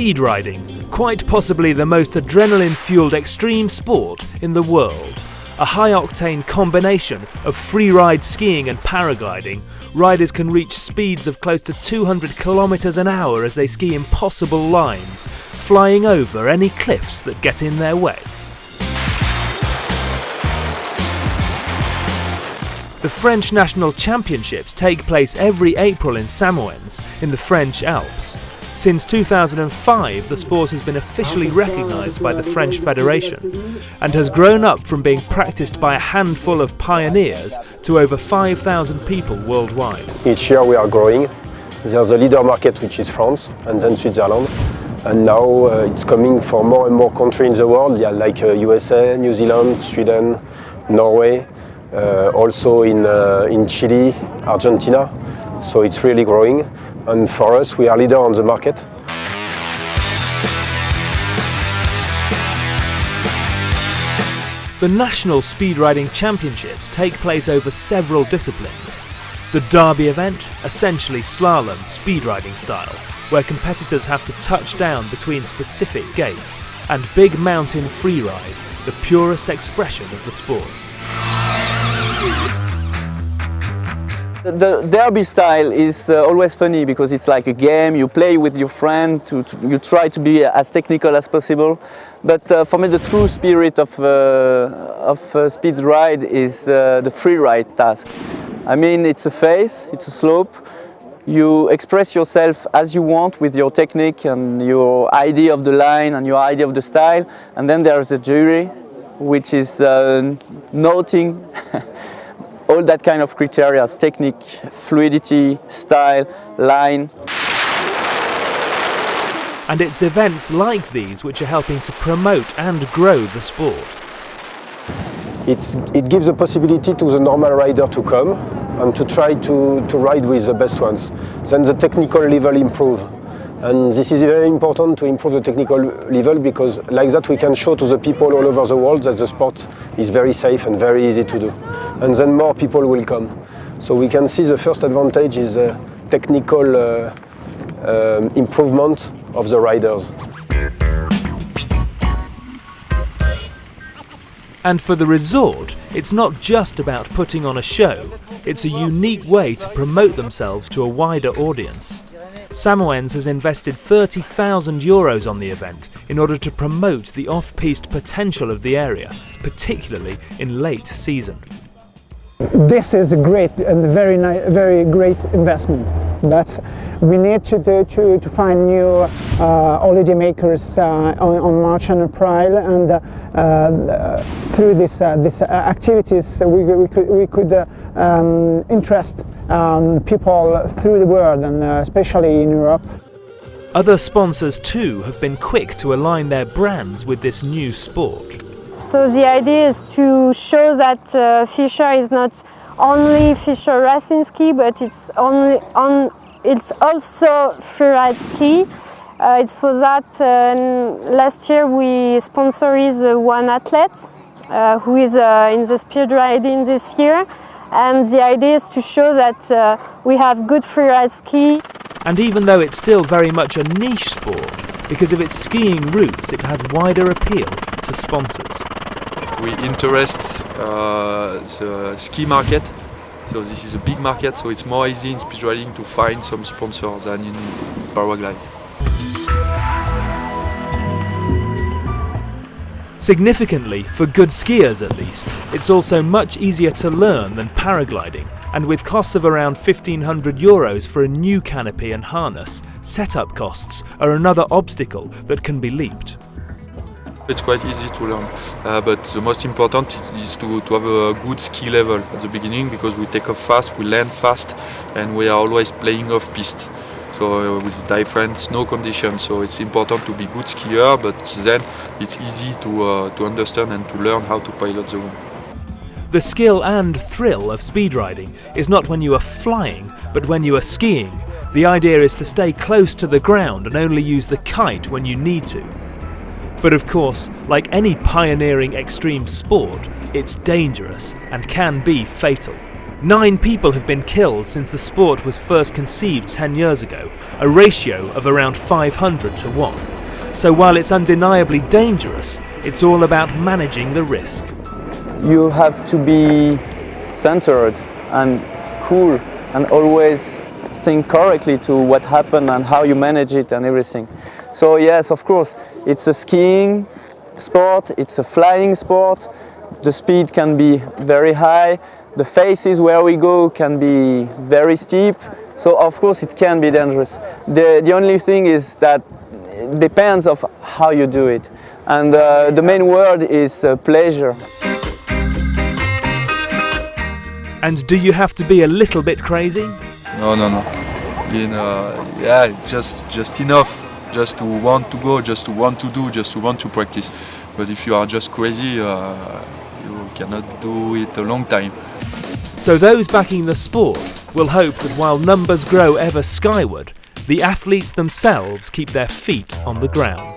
speed riding, quite possibly the most adrenaline-fueled extreme sport in the world. A high-octane combination of freeride skiing and paragliding, riders can reach speeds of close to 200 kilometers an hour as they ski impossible lines, flying over any cliffs that get in their way. The French National Championships take place every April in Samoens, in the French Alps. Since 2005, the sport has been officially recognised by the French Federation and has grown up from being practised by a handful of pioneers to over 5,000 people worldwide. Each year we are growing. There's a leader market which is France and then Switzerland. And now it's coming for more and more countries in the world, like USA, New Zealand, Sweden, Norway. Also in Chile, Argentina, so it's really growing, and for us we are leader on the market. The National Speed Riding Championships take place over several disciplines. The Derby event, essentially slalom speed riding style, where competitors have to touch down between specific gates, and Big Mountain Freeride, the purest expression of the sport. The derby style is always funny because it's like a game, you play with your friend, you try to be as technical as possible. But for me the true spirit of speed ride is the free ride task. I mean, it's a phase, it's a slope, you express yourself as you want with your technique and your idea of the line and your idea of the style, and then there's a jury which is noting all that kind of criteria: technique, fluidity, style, line. And it's events like these which are helping to promote and grow the sport. It gives a possibility to the normal rider to come and to try to ride with the best ones. Then the technical level improves. And this is very important to improve the technical level, because like that we can show to the people all over the world that the sport is very safe and very easy to do. And then more people will come. So we can see the first advantage is the technical improvement of the riders. And for the resort, it's not just about putting on a show, it's a unique way to promote themselves to a wider audience. Samoens has invested €30,000 on the event in order to promote the off-piste potential of the area, particularly in late season. This is a great and very great investment, but we need to find new holiday makers on March and April, and through these activities we could interest people through the world, and especially in Europe. Other sponsors too have been quick to align their brands with this new sport. So the idea is to show that Fischer is not only Fischer racing ski, but it's also freeride ski. It's for that last year we sponsored one athlete who is in the speed riding this year, and the idea is to show that we have good freeride ski. And even though it's still very much a niche sport, because of its skiing roots, it has wider appeal to sponsors. We interest the ski market, so this is a big market, so it's more easy in speed riding to find some sponsors than in paragliding. Significantly, for good skiers at least, it's also much easier to learn than paragliding, and with costs of around €1,500 for a new canopy and harness, setup costs are another obstacle that can be leaped. It's quite easy to learn, but the most important is to have a good ski level at the beginning, because we take off fast, we land fast, and we are always playing off-piste. So with different snow conditions, so it's important to be good skier, but then it's easy to understand and to learn how to pilot the wind. The skill and thrill of speed riding is not when you are flying, but when you are skiing. The idea is to stay close to the ground and only use the kite when you need to. But of course, like any pioneering extreme sport, it's dangerous and can be fatal. 9 people have been killed since the sport was first conceived 10 years ago, a ratio of around 500 to 1. So while it's undeniably dangerous, it's all about managing the risk. You have to be centered and cool and always think correctly to what happened and how you manage it and everything. So yes, of course, it's a skiing sport, it's a flying sport. The speed can be very high. The faces where we go can be very steep. So of course it can be dangerous. The only thing is that it depends of how you do it. And the main word is pleasure. And do you have to be a little bit crazy? No. Yeah, just enough, just to want to go, just to want to do, just to want to practice. But if you are just crazy, you cannot do it a long time. So those backing the sport will hope that while numbers grow ever skyward, the athletes themselves keep their feet on the ground.